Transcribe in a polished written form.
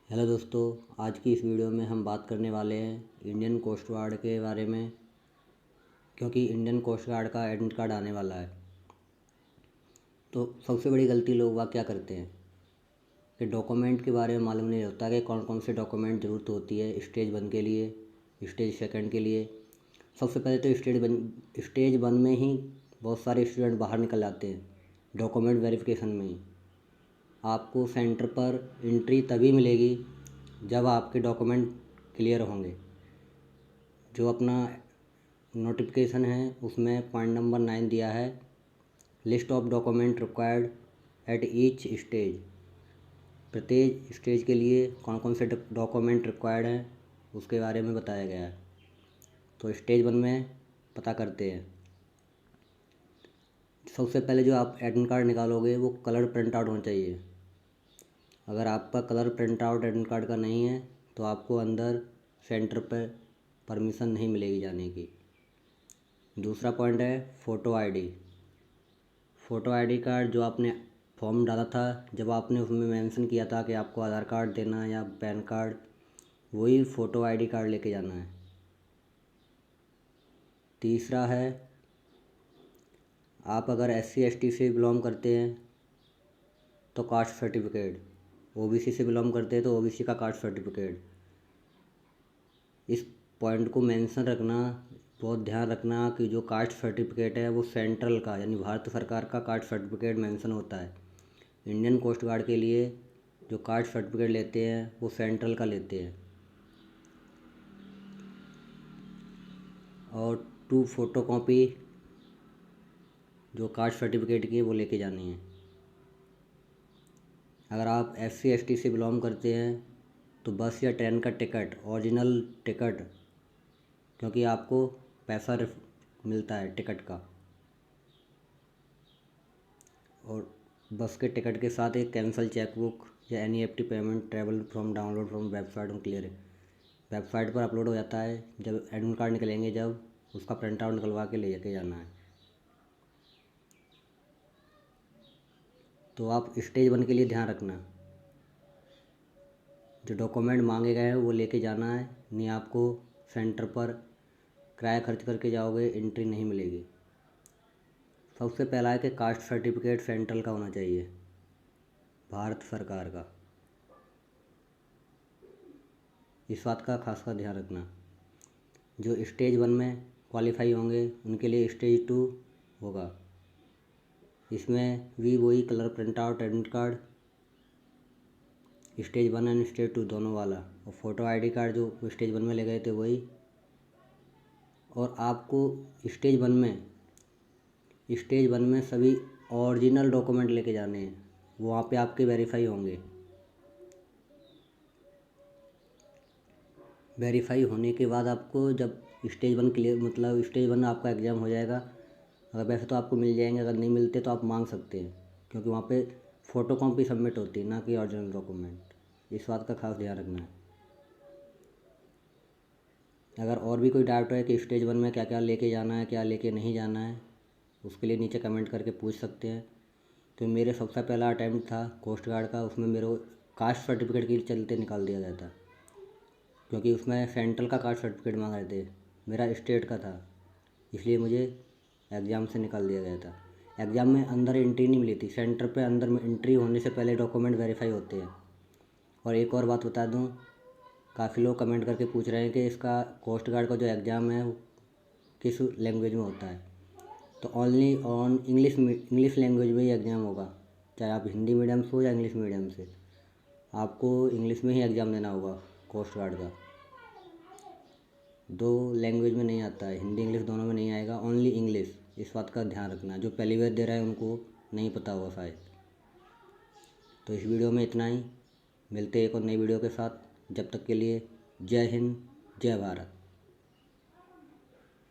Hello दोस्तों, आज की इस वीडियो में हम बात करने वाले हैं इंडियन कोस्ट गार्ड के बारे में। क्योंकि इंडियन कोस्ट गार्ड का एडमिट कार्ड आने वाला है, तो सबसे बड़ी गलती लोग क्या करते हैं कि डॉक्यूमेंट के बारे में मालूम नहीं होता कि कौन कौन से डॉक्यूमेंट ज़रूरत होती है स्टेज 1 के लिए, स्टेज 2 के लिए। सबसे पहले तो स्टेज 1 में ही बहुत सारे स्टूडेंट बाहर निकल जाते हैं डॉक्यूमेंट वेरिफिकेशन में ही। आपको सेंटर पर एंट्री तभी मिलेगी जब आपके डॉक्यूमेंट क्लियर होंगे। जो अपना नोटिफिकेशन है उसमें पॉइंट नंबर 9 दिया है, list of document required at each stage. प्रत्येक स्टेज के लिए कौन कौन से डॉक्यूमेंट रिक्वायर्ड हैं उसके बारे में बताया गया है। तो स्टेज 1 में पता करते हैं। सबसे पहले जो आप एडमिट कार्ड निकालोगे वो कलर प्रिंट आउट होना चाहिए। अगर आपका colour print out admit card का नहीं है तो आपको अंदर सेंटर पर परमिशन नहीं मिलेगी जाने की। दूसरा पॉइंट है photo ID. Photo ID card जो आपने फॉर्म डाला था, जब आपने उसमें मेंशन किया था कि आपको आधार कार्ड देना है या पैन कार्ड, वही फ़ोटो आईडी कार्ड लेके जाना है। तीसरा है, आप अगर SC ST से बिलोंग करते हैं तो कास्ट सर्टिफिकेट, OBC से बिलोंग करते हैं तो OBC का कास्ट सर्टिफिकेट। इस पॉइंट को मेंशन रखना, बहुत ध्यान रखना कि जो कास्ट सर्टिफिकेट है वो सेंट्रल का यानी भारत सरकार का कास्ट सर्टिफिकेट मेंशन होता है। इंडियन कोस्ट गार्ड के लिए जो कास्ट सर्टिफिकेट लेते हैं वो सेंट्रल का लेते हैं। और 2 फोटो कॉपी जो कास्ट सर्टिफिकेट की है वो लेके जानी है। अगर आप SC ST से बिलोंग करते हैं तो बस या ट्रेन का टिकट, ओरिजिनल टिकट, क्योंकि आपको पैसा मिलता है टिकट का। और बस के टिकट के साथ एक कैंसिल चेकबुक या NEFT payment travel from download from website on clear website पर अपलोड हो जाता है। जब एडमिट कार्ड निकलेंगे जब उसका प्रिंट आउट निकलवा के ले जाके जाना है। तो आप स्टेज 1 के लिए ध्यान रखना, जो डॉक्यूमेंट मांगे गए हैं वो लेके जाना है, नहीं आपको सेंटर पर किराया खर्च करके जाओगे एंट्री नहीं मिलेगी। सबसे पहला है कि कास्ट सर्टिफिकेट सेंट्रल का होना चाहिए, भारत सरकार का। इस बात का खास कर ध्यान रखना। जो स्टेज 1 में क्वालिफाई होंगे उनके लिए स्टेज 2 होगा। इसमें भी वही colour print out admit card, stage 1 and stage 2 दोनों वाला, और फ़ोटो आईडी कार्ड जो स्टेज 1 में ले गए थे वही। और आपको स्टेज वन में सभी ओरिजिनल डॉक्यूमेंट लेके जाने हैं, वहाँ पे आपके वेरीफाई होंगे। वेरीफाई होने के बाद आपको जब स्टेज 1 क्लियर, मतलब स्टेज 1 आपका एग्ज़ाम हो जाएगा, अगर वैसे तो आपको मिल जाएंगे, अगर नहीं मिलते तो आप मांग सकते हैं, क्योंकि वहाँ पे फ़ोटो कॉपी सबमिट होती है ना कि ओरिजिनल डॉक्यूमेंट। इस बात का खास ध्यान रखना है। अगर और भी कोई डाउट है कि स्टेज 1 में क्या क्या लेके जाना है, क्या लेके नहीं जाना है, उसके लिए नीचे कमेंट करके पूछ सकते हैं। तो मेरे सबसे पहला अटैम्प्ट था कोस्ट गार्ड का, उसमें मेरे को कास्ट सर्टिफिकेट के चलते निकाल दिया गया था, क्योंकि उसमें सेंट्रल का कास्ट सर्टिफिकेट मांग रहे थे, मेरा स्टेट का था, इसलिए मुझे एग्ज़ाम से निकाल दिया गया था। एग्ज़ाम में अंदर एंट्री नहीं मिली थी, सेंटर पे अंदर में एंट्री होने से पहले डॉक्यूमेंट वेरीफाई होते हैं। और एक और बात बता दूं, काफ़ी लोग कमेंट करके पूछ रहे हैं कि इसका कोस्ट गार्ड का जो एग्ज़ाम है वो किस लैंग्वेज में होता है। तो ओनली ऑन इंग्लिश लैंग्वेज में ही एग्ज़ाम होगा, चाहे आप हिंदी मीडियम से हो या इंग्लिश मीडियम से, आपको इंग्लिश में ही एग्ज़ाम देना होगा कोस्ट गार्ड का। 2 लैंग्वेज में नहीं आता है, हिंदी इंग्लिश दोनों में नहीं आएगा, ओनली इंग्लिश। इस बात का ध्यान रखना, जो पहली बार दे रहा है उनको नहीं पता होगा शायद। तो इस वीडियो में इतना ही, मिलते हैं एक और नई वीडियो के साथ। जब तक के लिए जय हिंद, जय भारत।